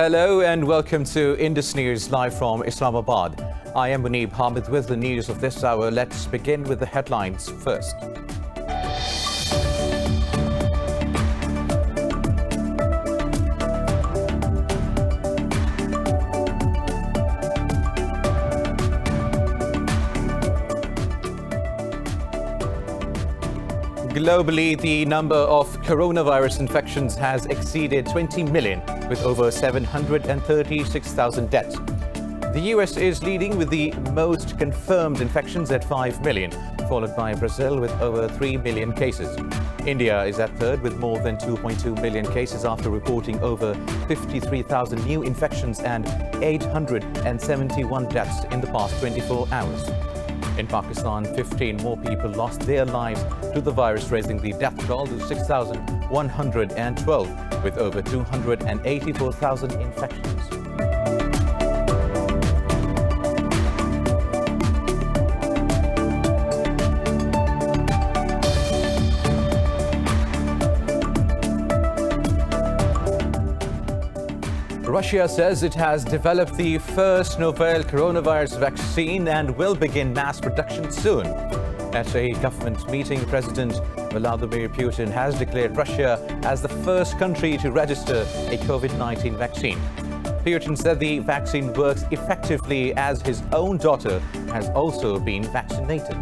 Hello and welcome to Indus News live from Islamabad. I am Muneeb Hamid with the news of this hour. Let's begin with the headlines first. Globally, the number of coronavirus infections has exceeded 20 million, with over 736,000 deaths. The US is leading with the most confirmed infections at 5 million, followed by Brazil with over 3 million cases. India is at third with more than 2.2 million cases after reporting over 53,000 new infections and 871 deaths in the past 24 hours. In Pakistan, 15 more people lost their lives to the virus, raising the death toll to 6,112, with over 284,000 infections. Russia says it has developed the first novel coronavirus vaccine and will begin mass production soon. At a government meeting, President Vladimir Putin has declared Russia as the first country to register a COVID-19 vaccine. Putin said the vaccine works effectively as his own daughter has also been vaccinated.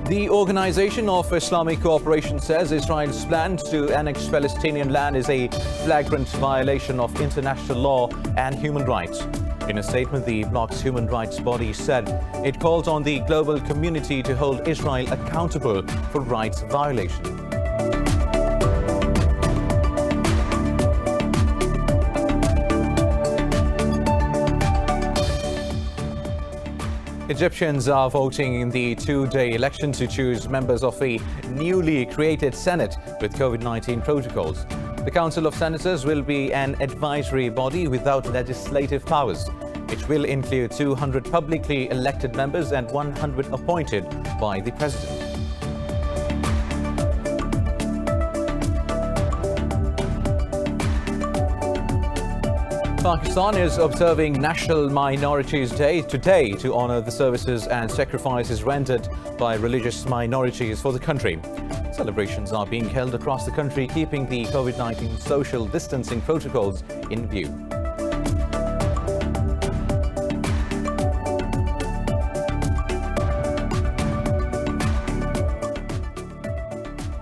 The Organization of Islamic Cooperation says Israel's plan to annex Palestinian land is a flagrant violation of international law and human rights. In a statement, the bloc's human rights body said it called on the global community to hold Israel accountable for rights violation. Egyptians are voting in the two-day election to choose members of a newly created Senate with COVID-19 protocols. The Council of Senators will be an advisory body without legislative powers. It will include 200 publicly elected members and 100 appointed by the President. Pakistan is observing National Minorities Day today to honor the services and sacrifices rendered by religious minorities for the country. Celebrations are being held across the country, keeping the COVID-19 social distancing protocols in view.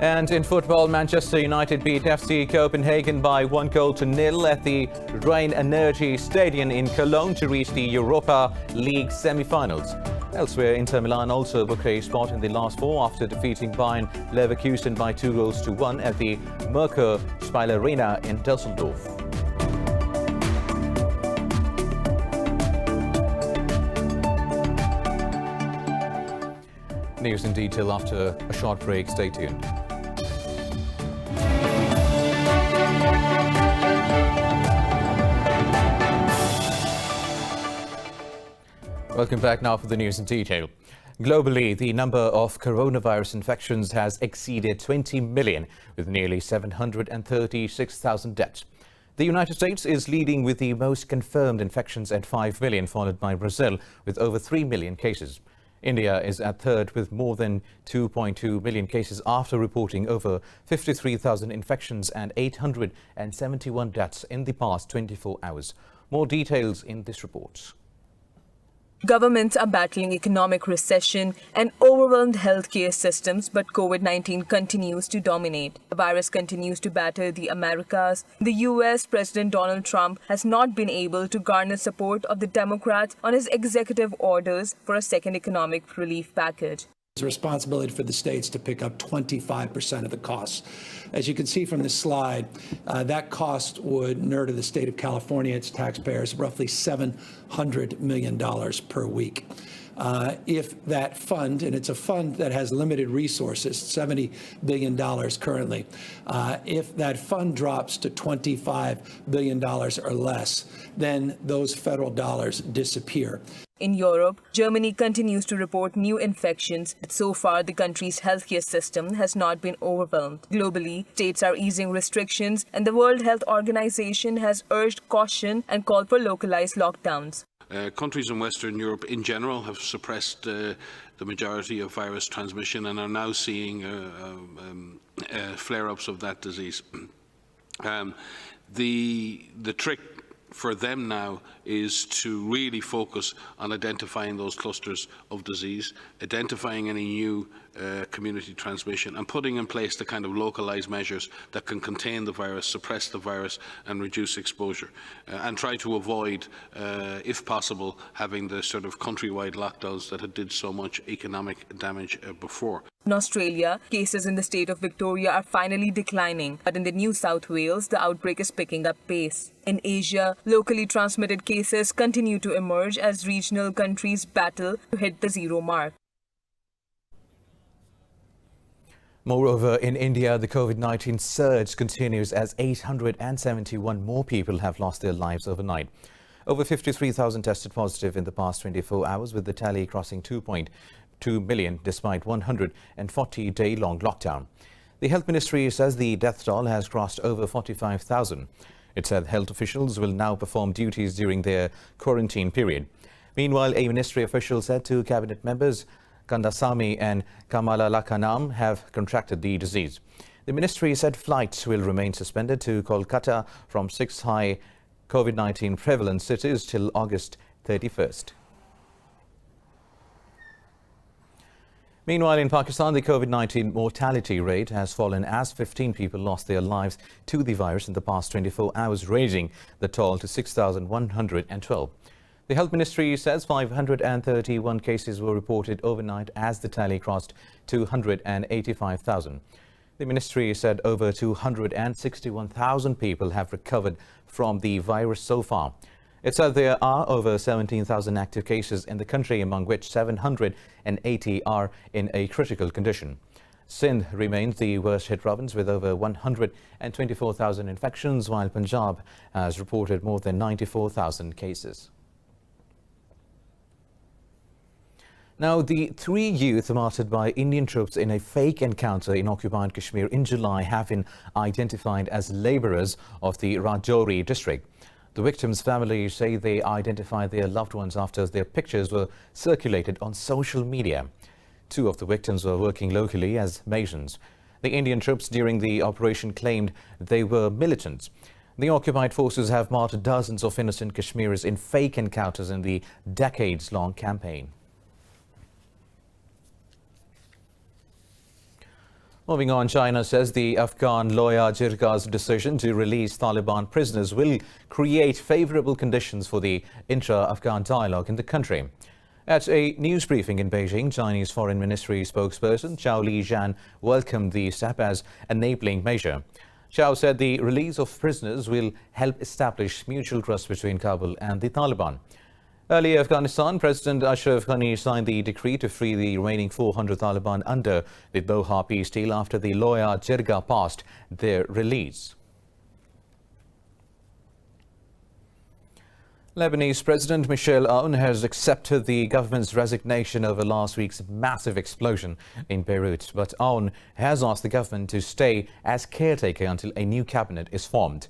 And in football, Manchester United beat FC Copenhagen by 1-0 at the Rhein Energy Stadium in Cologne to reach the Europa League semi-finals. Elsewhere, Inter Milan also booked a spot in the last four after defeating Bayern Leverkusen by 2-1 at the Merkur Spiel Arena in Düsseldorf. News in detail after a short break. Stay tuned. Welcome back now for the news in detail. Globally, the number of coronavirus infections has exceeded 20 million, with nearly 736,000 deaths. The United States is leading with the most confirmed infections at 5 million, followed by Brazil with over 3 million cases. India is at third with more than 2.2 million cases after reporting over 53,000 infections and 871 deaths in the past 24 hours. More details in this report. Governments are battling economic recession and overwhelmed healthcare systems, but COVID-19 continues to dominate. The virus continues to batter the Americas. The US President Donald Trump has not been able to garner support of the Democrats on his executive orders for a second economic relief package. It's a responsibility for the states to pick up 25% of the costs. As you can see from this slide, that cost would inure to the state of California, its taxpayers, roughly $700 million per week. If that fund, and it's a fund that has limited resources, $70 billion currently, if that fund drops to $25 billion or less, then those federal dollars disappear. In Europe, Germany continues to report new infections, but so far the country's healthcare system has not been overwhelmed. Globally, states are easing restrictions, and the World Health Organization has urged caution and called for localized lockdowns. Countries in Western Europe in general have suppressed the majority of virus transmission and are now seeing flare-ups of that disease. The trick for them now is to really focus on identifying those clusters of disease, identifying any new community transmission, and putting in place the kind of localized measures that can contain the virus, suppress the virus, and reduce exposure, and try to avoid, if possible, having the sort of countrywide lockdowns that had did so much economic damage before. In Australia, cases in the state of Victoria are finally declining, but in the New South Wales, the outbreak is picking up pace. In Asia, locally transmitted cases continue to emerge as regional countries battle to hit the zero mark. Moreover, in India, the COVID-19 surge continues as 871 more people have lost their lives overnight. Over 53,000 tested positive in the past 24 hours, with the tally crossing 2.2 million despite 140-day-long lockdown. The Health Ministry says the death toll has crossed over 45,000. It said health officials will now perform duties during their quarantine period. Meanwhile, a ministry official said two cabinet members, Kandasamy and Kamalalakanam, have contracted the disease. The ministry said flights will remain suspended to Kolkata from 6 high COVID-19 prevalent cities till August 31st. Meanwhile, in Pakistan, the COVID-19 mortality rate has fallen as 15 people lost their lives to the virus in the past 24 hours, raising the toll to 6,112. The Health Ministry says 531 cases were reported overnight as the tally crossed 285,000. The ministry said over 261,000 people have recovered from the virus so far. It said there are over 17,000 active cases in the country, among which 780 are in a critical condition. Sindh remains the worst hit province with over 124,000 infections, while Punjab has reported more than 94,000 cases. Now, the 3 youth martyred by Indian troops in a fake encounter in occupied Kashmir in July have been identified as labourers of the Rajouri district. The victims' families say they identified their loved ones after their pictures were circulated on social media. 2 of the victims were working locally as masons. The Indian troops during the operation claimed they were militants. The occupied forces have martyred dozens of innocent Kashmiris in fake encounters in the decades-long campaign. Moving on, China says the Afghan lawyer Jirga's decision to release Taliban prisoners will create favourable conditions for the intra-Afghan dialogue in the country. At a news briefing in Beijing, Chinese Foreign Ministry spokesperson Zhao Lijian welcomed the step as enabling measure. Zhao said the release of prisoners will help establish mutual trust between Kabul and the Taliban. Earlier, Afghanistan President Ashraf Ghani signed the decree to free the remaining 400 Taliban under the Doha peace deal after the lawyer Jirga passed their release. Lebanese President Michel Aoun has accepted the government's resignation over last week's massive explosion in Beirut, but Aoun has asked the government to stay as caretaker until a new cabinet is formed.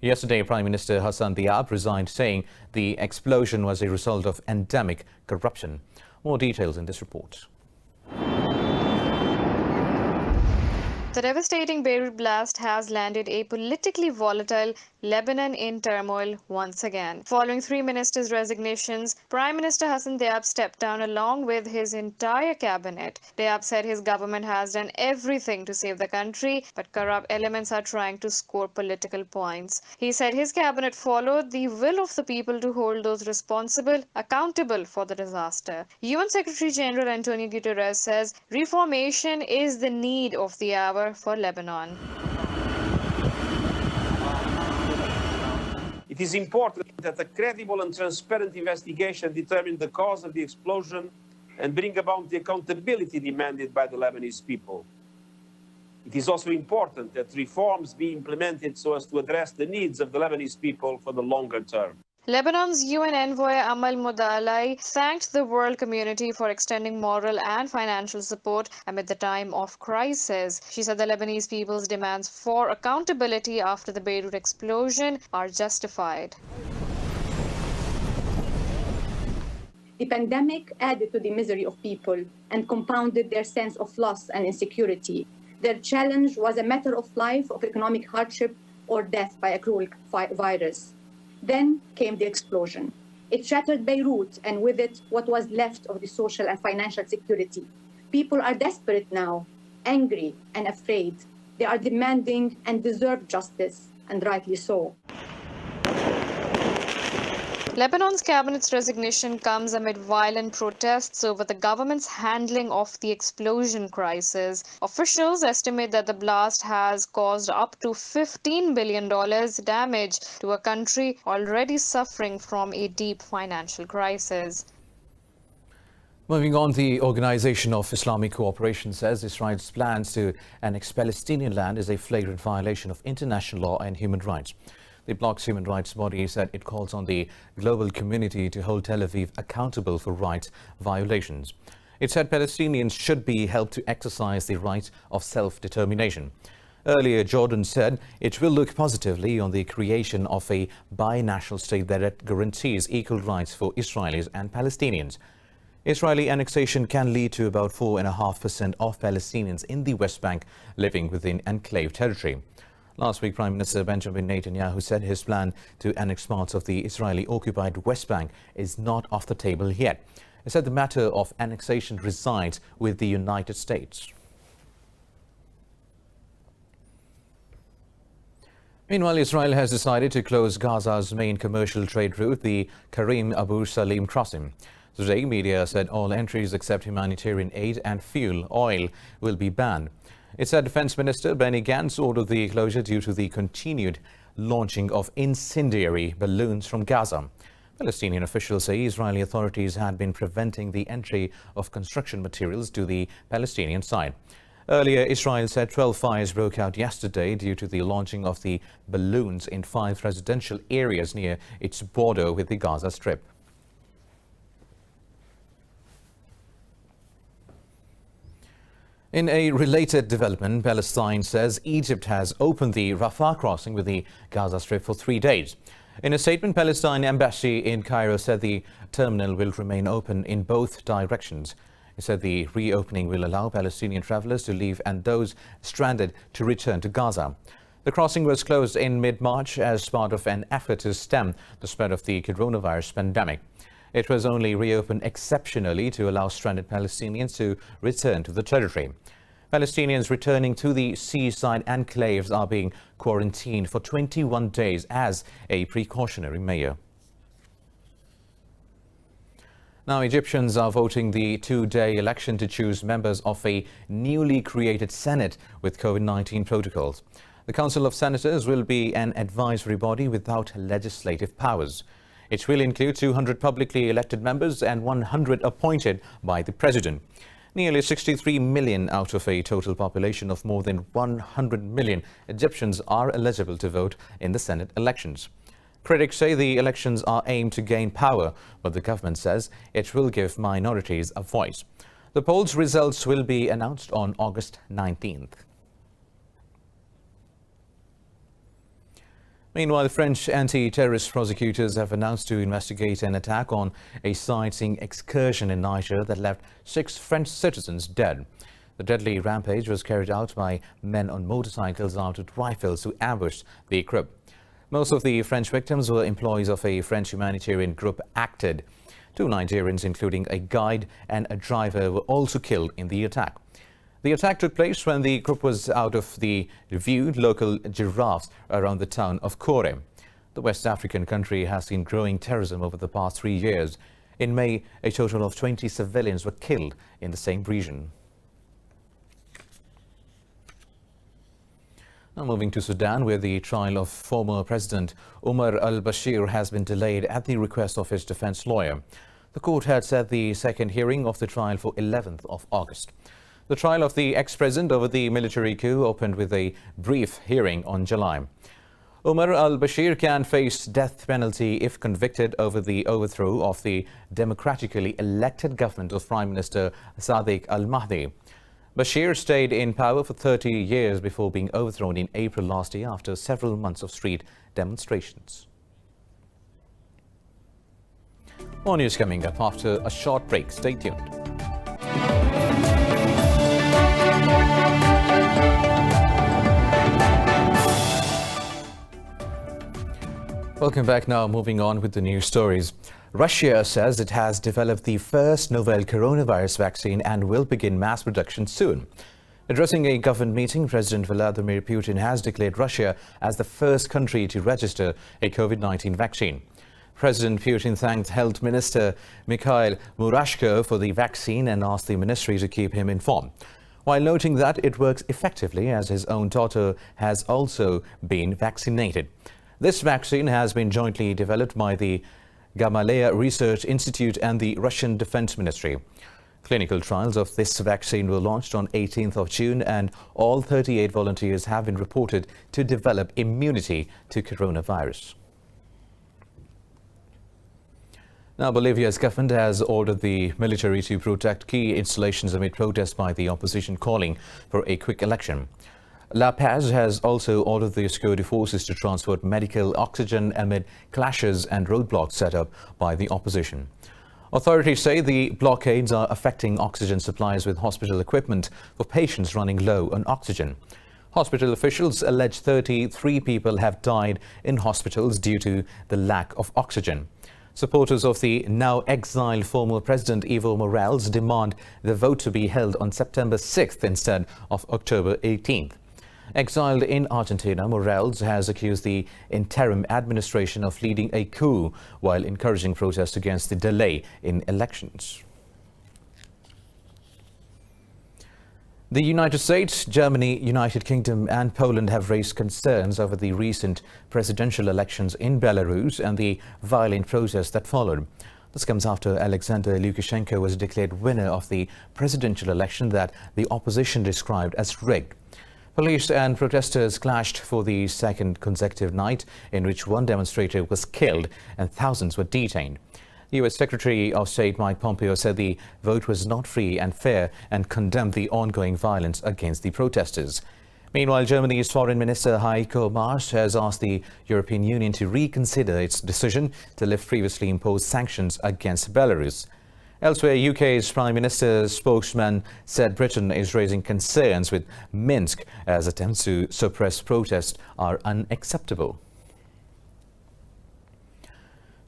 Yesterday, Prime Minister Hassan Diab resigned, saying the explosion was a result of endemic corruption. More details in this report. The devastating Beirut blast has landed a politically volatile Lebanon in turmoil once again. Following 3 ministers' resignations, Prime Minister Hassan Diab stepped down along with his entire cabinet. Diab said his government has done everything to save the country, but corrupt elements are trying to score political points. He said his cabinet followed the will of the people to hold those responsible accountable for the disaster. UN Secretary General Antonio Guterres says reformation is the need of the hour for Lebanon. It is important that a credible and transparent investigation determine the cause of the explosion and bring about the accountability demanded by the Lebanese people. It is also important that reforms be implemented so as to address the needs of the Lebanese people for the longer term. Lebanon's UN envoy Amal Modalai thanked the world community for extending moral and financial support amid the time of crisis. She said the Lebanese people's demands for accountability after the Beirut explosion are justified. The pandemic added to the misery of people and compounded their sense of loss and insecurity. Their challenge was a matter of life, of economic hardship, or death by a cruel virus. Then came the explosion. It shattered Beirut, and with it, what was left of the social and financial security. People are desperate now, angry and afraid. They are demanding and deserve justice, and rightly so. Lebanon's cabinet's resignation comes amid violent protests over the government's handling of the explosion crisis. Officials estimate that the blast has caused up to $15 billion damage to a country already suffering from a deep financial crisis. Moving on, the Organization of Islamic Cooperation says Israel's plans to annex Palestinian land is a flagrant violation of international law and human rights. The bloc's human rights body said it calls on the global community to hold Tel Aviv accountable for rights violations. It said Palestinians should be helped to exercise the right of self-determination. Earlier, Jordan said it will look positively on the creation of a binational state that guarantees equal rights for Israelis and Palestinians. Israeli annexation can lead to about 4.5% of Palestinians in the West Bank living within enclave territory. Last week, Prime Minister Benjamin Netanyahu said his plan to annex parts of the Israeli-occupied West Bank is not off the table yet. He said the matter of annexation resides with the United States. Meanwhile, Israel has decided to close Gaza's main commercial trade route, the Karim Abu Salim crossing. Today, media said all entries except humanitarian aid and fuel oil will be banned. It said Defense Minister Benny Gantz ordered the closure due to the continued launching of incendiary balloons from Gaza. Palestinian officials say Israeli authorities had been preventing the entry of construction materials to the Palestinian side. Earlier, Israel said 12 fires broke out yesterday due to the launching of the balloons in 5 residential areas near its border with the Gaza Strip. In a related development, Palestine says Egypt has opened the Rafah crossing with the Gaza Strip for 3 days. In a statement, Palestine embassy in Cairo said the terminal will remain open in both directions. It said the reopening will allow Palestinian travelers to leave and those stranded to return to Gaza. The crossing was closed in mid-March as part of an effort to stem the spread of the coronavirus pandemic. It was only reopened exceptionally to allow stranded Palestinians to return to the territory. Palestinians returning to the seaside enclaves are being quarantined for 21 days as a precautionary measure. Now, Egyptians are voting the 2-day election to choose members of a newly created Senate with COVID-19 protocols. The Council of Senators will be an advisory body without legislative powers. It will include 200 publicly elected members and 100 appointed by the president. Nearly 63 million out of a total population of more than 100 million Egyptians are eligible to vote in the Senate elections. Critics say the elections are aimed to gain power, but the government says it will give minorities a voice. The polls' results will be announced on August 19th. Meanwhile, French anti-terrorist prosecutors have announced to investigate an attack on a sightseeing excursion in Niger that left 6 French citizens dead. The deadly rampage was carried out by men on motorcycles armed with rifles who ambushed the group. Most of the French victims were employees of a French humanitarian group acted. 2 Nigerians, including a guide and a driver, were also killed in the attack. The attack took place when the group was out of the reviewed local giraffes around the town of Kore. The West African country has seen growing terrorism over the past 3 years. In May, a total of 20 civilians were killed in the same region. Now moving to Sudan, where the trial of former President Omar al-Bashir has been delayed at the request of his defense lawyer. The court had set the second hearing of the trial for 11th of August. The trial of the ex-president over the military coup opened with a brief hearing on July. Omar al-Bashir can face death penalty if convicted over the overthrow of the democratically elected government of Prime Minister Sadiq al-Mahdi. Bashir stayed in power for 30 years before being overthrown in April last year after several months of street demonstrations. More news coming up after a short break. Stay tuned. Welcome back now. Moving on with the news stories. Russia says it has developed the first novel coronavirus vaccine and will begin mass production soon. Addressing a government meeting, President Vladimir Putin has declared Russia as the first country to register a COVID-19 vaccine. President Putin thanked Health Minister Mikhail Murashko for the vaccine and asked the ministry to keep him informed, while noting that it works effectively as his own daughter has also been vaccinated. This vaccine has been jointly developed by the Gamaleya Research Institute and the Russian Defense Ministry. Clinical trials of this vaccine were launched on 18th of June and all 38 volunteers have been reported to develop immunity to coronavirus. Now, Bolivia's government has ordered the military to protect key installations amid protests by the opposition calling for a quick election. La Paz has also ordered the security forces to transport medical oxygen amid clashes and roadblocks set up by the opposition. Authorities say the blockades are affecting oxygen supplies with hospital equipment for patients running low on oxygen. Hospital officials allege 33 people have died in hospitals due to the lack of oxygen. Supporters of the now exiled former President Evo Morales demand the vote to be held on September 6th instead of October 18th. Exiled in Argentina, Morales has accused the interim administration of leading a coup while encouraging protests against the delay in elections. The United States, Germany, United Kingdom and Poland have raised concerns over the recent presidential elections in Belarus and the violent protests that followed. This comes after Alexander Lukashenko was declared winner of the presidential election that the opposition described as rigged. Police and protesters clashed for the second consecutive night, in which one demonstrator was killed and thousands were detained. U.S. Secretary of State Mike Pompeo said the vote was not free and fair and condemned the ongoing violence against the protesters. Meanwhile, Germany's Foreign Minister Heiko Maas has asked the European Union to reconsider its decision to lift previously imposed sanctions against Belarus. Elsewhere, UK's Prime Minister's spokesman said Britain is raising concerns with Minsk as attempts to suppress protests are unacceptable.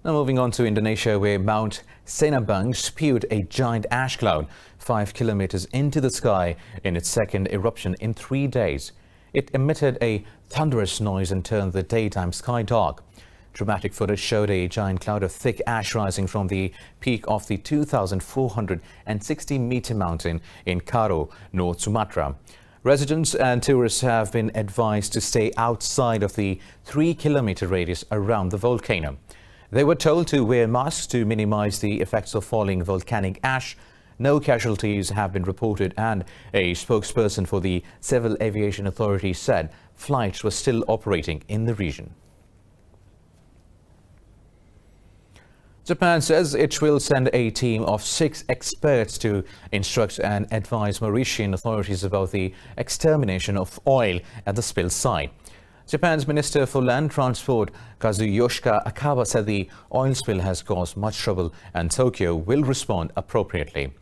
Now moving on to Indonesia, where Mount Sinabang spewed a giant ash cloud 5 kilometers into the sky in its second eruption in 3 days. It emitted a thunderous noise and turned the daytime sky dark. Dramatic footage showed a giant cloud of thick ash rising from the peak of the 2,460-meter mountain in Karo, North Sumatra. Residents and tourists have been advised to stay outside of the 3-kilometer radius around the volcano. They were told to wear masks to minimize the effects of falling volcanic ash. No casualties have been reported, and a spokesperson for the Civil Aviation Authority said flights were still operating in the region. Japan says it will send a team of 6 experts to instruct and advise Mauritian authorities about the extermination of oil at the spill site. Japan's Minister for Land Transport, Kazuyoshika Akaba, said the oil spill has caused much trouble and Tokyo will respond appropriately.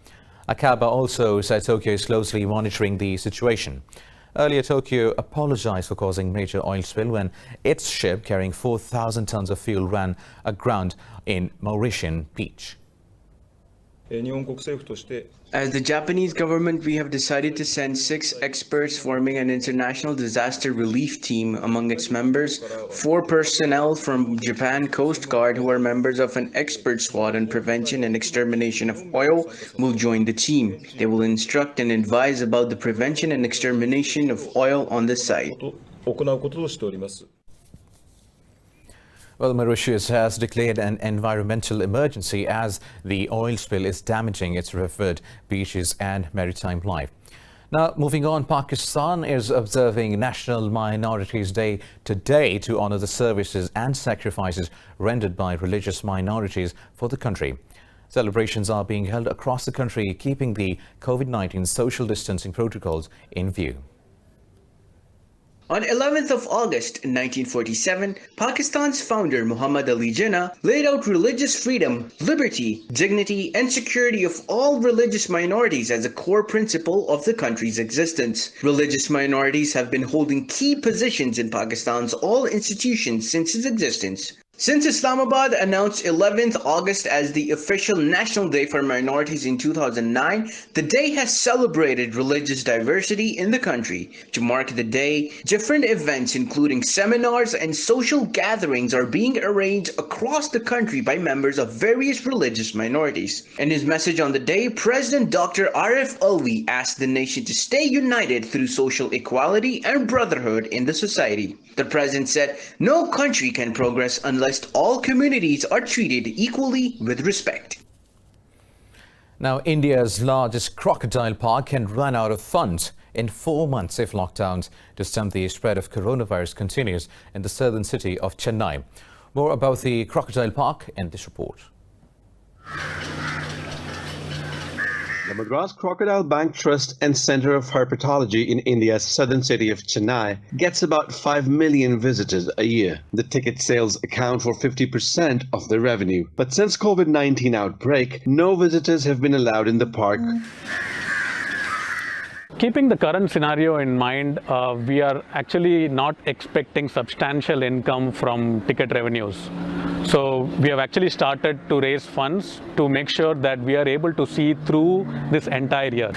Akaba also said Tokyo is closely monitoring the situation. Earlier, Tokyo apologized for causing major oil spill when its ship carrying 4,000 tons of fuel ran aground in Mauritian beach. As the Japanese government, we have decided to send 6 experts forming an international disaster relief team. Among its members, 4 personnel from Japan Coast Guard who are members of an expert squad on prevention and extermination of oil will join the team. They will instruct and advise about the prevention and extermination of oil on the site. Well, Mauritius has declared an environmental emergency as the oil spill is damaging its revered beaches and maritime life. Now, moving on, Pakistan is observing National Minorities Day today to honor the services and sacrifices rendered by religious minorities for the country. Celebrations are being held across the country, keeping the COVID-19 social distancing protocols in view. On 11th of August 1947, Pakistan's founder Muhammad Ali Jinnah laid out religious freedom, liberty, dignity, and security of all religious minorities as a core principle of the country's existence. Religious minorities have been holding key positions in Pakistan's all institutions since its existence. Since Islamabad announced 11th August as the official National Day for Minorities in 2009, the day has celebrated religious diversity in the country. To mark the day, different events including seminars and social gatherings are being arranged across the country by members of various religious minorities. In his message on the day, President Dr. Arif Alvi asked the nation to stay united through social equality and brotherhood in the society. The president said, "No country can progress unless all communities are treated equally with respect." Now, India's largest crocodile park can run out of funds in 4 months if lockdowns to stem the spread of coronavirus continues in the southern city of Chennai. More about the crocodile park in this report. The Madras Crocodile Bank Trust and Center of Herpetology in India's southern city of Chennai gets about 5 million visitors a year. The ticket sales account for 50% of the revenue. But since COVID-19 outbreak, no visitors have been allowed in the park. Keeping the current scenario in mind, we are actually not expecting substantial income from ticket revenues. So we have actually started to raise funds to make sure that we are able to see through this entire year.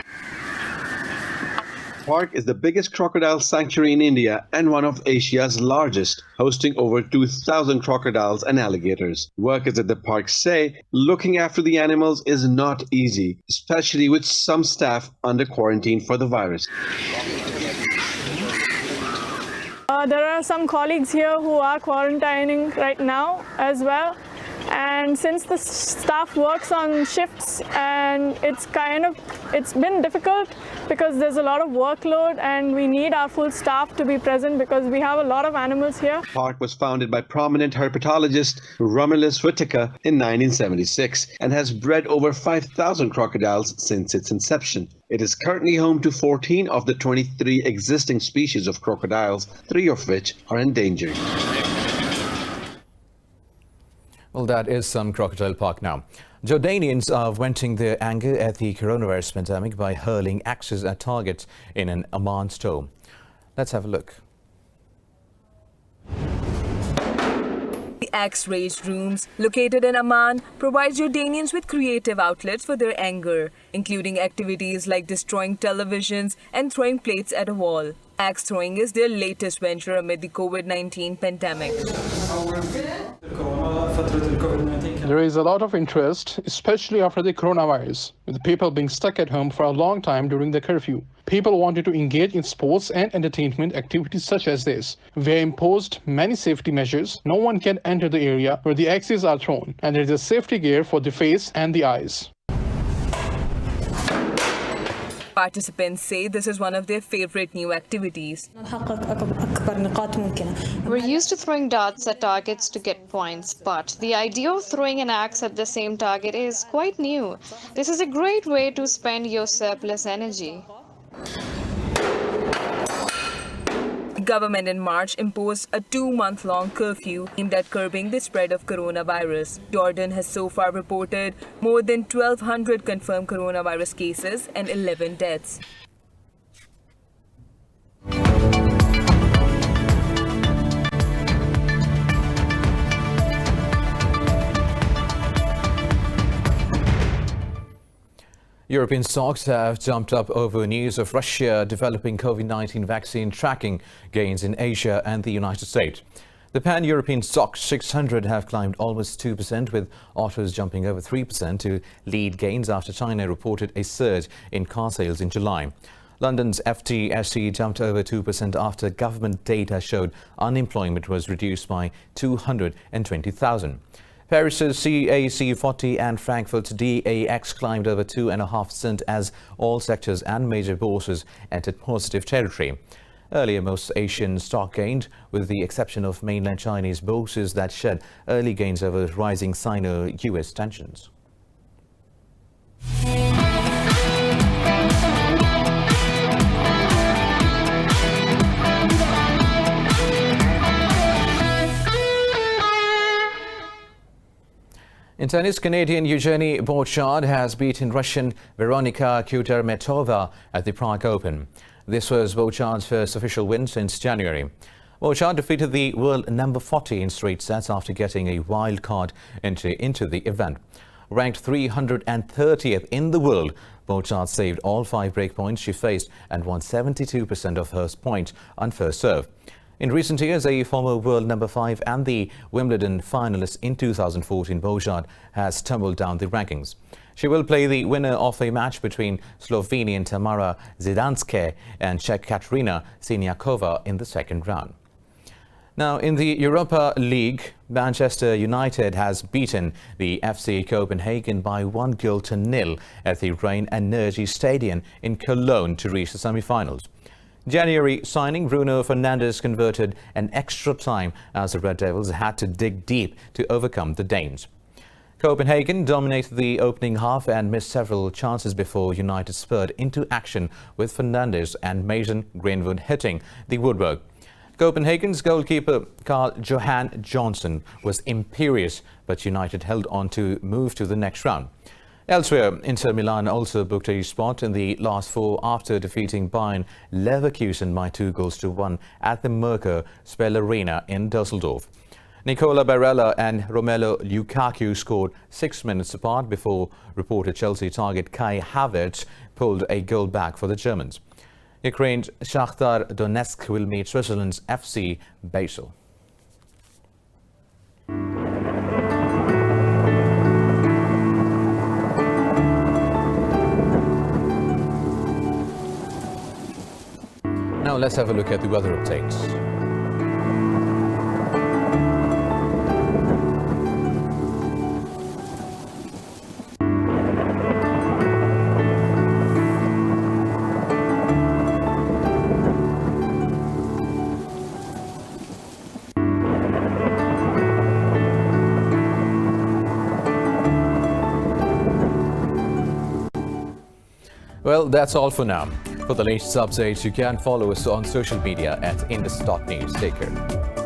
The park is the biggest crocodile sanctuary in India and one of Asia's largest, hosting over 2,000 crocodiles and alligators. Workers at the park say looking after the animals is not easy, especially with some staff under quarantine for the virus. There are some colleagues here who are quarantining right now as well. And since the staff works on shifts, and it's been difficult because there's a lot of workload and we need our full staff to be present because we have a lot of animals here. The park was founded by prominent herpetologist Romulus Whittaker in 1976 and has bred over 5,000 crocodiles since its inception. It is currently home to 14 of the 23 existing species of crocodiles, 3 of which are endangered. Well, that is some crocodile park now. Jordanians are venting their anger at the coronavirus pandemic by hurling axes at targets in an Amman store. Let's have a look. The axe-raised rooms located in Amman provides Jordanians with creative outlets for their anger, including activities like destroying televisions and throwing plates at a wall. Axe throwing is their latest venture amid the COVID-19 pandemic. There is a lot of interest, especially after the coronavirus, with people being stuck at home for a long time during the curfew. People wanted to engage in sports and entertainment activities such as this. We imposed many safety measures. No one can enter the area where the axes are thrown, and there is a safety gear for the face and the eyes. Participants say this is one of their favorite new activities. We're used to throwing darts at targets to get points, but the idea of throwing an axe at the same target is quite new. This is a great way to spend your surplus energy. The government in March imposed a 2-month-long curfew aimed at curbing the spread of coronavirus. Jordan has so far reported more than 1,200 confirmed coronavirus cases and 11 deaths. European stocks have jumped up over news of Russia developing COVID-19 vaccine tracking gains in Asia and the United States. The pan-European stock 600 have climbed almost 2%, with autos jumping over 3% to lead gains after China reported a surge in car sales in July. London's FTSE jumped over 2% after government data showed unemployment was reduced by 220,000. Paris's CAC 40 and Frankfurt's DAX climbed over 2.5% as all sectors and major bourses entered positive territory. Earlier, most Asian stock gained, with the exception of mainland Chinese bourses that shed early gains over rising Sino-US tensions. In tennis, Canadian Eugenie Bouchard has beaten Russian Veronika Kudermetova at the Prague Open. This was Bouchard's first official win since January. Bouchard defeated the world number 40 in straight sets after getting a wild card entry into the event. Ranked 330th in the world, Bouchard saved all 5 breakpoints she faced and won 72% of her points on first serve. In recent years, a former world number 5 and the Wimbledon finalist in 2014, Bouchard has tumbled down the rankings. She will play the winner of a match between Slovenian Tamara Zidanske and Czech Katerina Siniakova in the second round. Now, in the Europa League, Manchester United has beaten the FC Copenhagen by 1-0 at the Rhein Energy Stadium in Cologne to reach the semi-finals. January signing Bruno Fernandes converted an extra time as the Red Devils had to dig deep to overcome the Danes. Copenhagen dominated the opening half and missed several chances before United spurred into action with Fernandes and Mason Greenwood hitting the woodwork. Copenhagen's goalkeeper Carl-Johan Johnson was imperious, but United held on to move to the next round. Elsewhere, Inter Milan also booked a spot in the last 4 after defeating Bayern Leverkusen by 2-1 at the Merkur Spell Arena in Dusseldorf. Nicola Barella and Romelu Lukaku scored 6 minutes apart before reported Chelsea target Kai Havertz pulled a goal back for the Germans. Ukraine's Shakhtar Donetsk will meet Switzerland's FC Basel. Now let's have a look at the weather updates. Well, that's all for now. For the latest updates, you can follow us on social media at Indus.News. Take care.